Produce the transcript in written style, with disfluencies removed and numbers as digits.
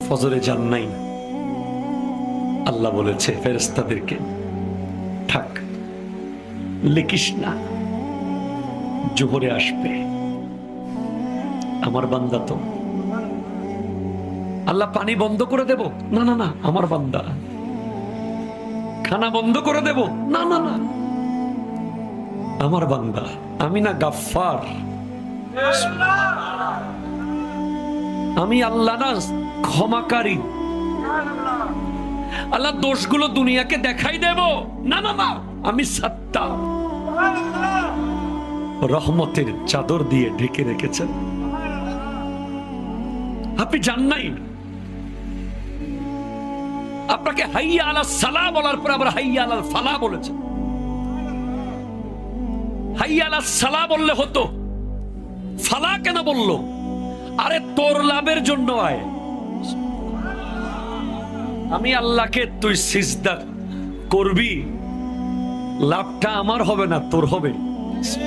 ফজরে যান নাই, আল্লাহ বলেছে ফেরেশতাদেরকে থাক, লিখিস না, জোহরে আসবে। আমার বান্দা তো। আল্লাহ পানি বন্ধ করে দেব? না না না, আমার বান্দা। খানা বন্ধ করে দেব? না না না, আমার বান্দা। আমি না গাফফার, আমি আল্লাহ না ক্ষমাকারী। আল্লাহ দোষগুলো দুনিয়াকে দেখাই দেব? না না না, আমি সাত্তার। রহমতের চাদর দিয়ে ঢেকে রেখেছেন। আপনি জান নাই? আপনাকে হাইয়া আলাস সালাহ বলার পর আবার হাইয়া আলাল ফালাহ বলেছেন। হাইয়া আলাস সালাহ বললে হতো, ফালাহ কেন বললো? আরে তোর লাভের জন্য আয়। আমি আল্লাহকে তুই সিজদা করবি, লাভটা আমার হবে না, তোর হবে।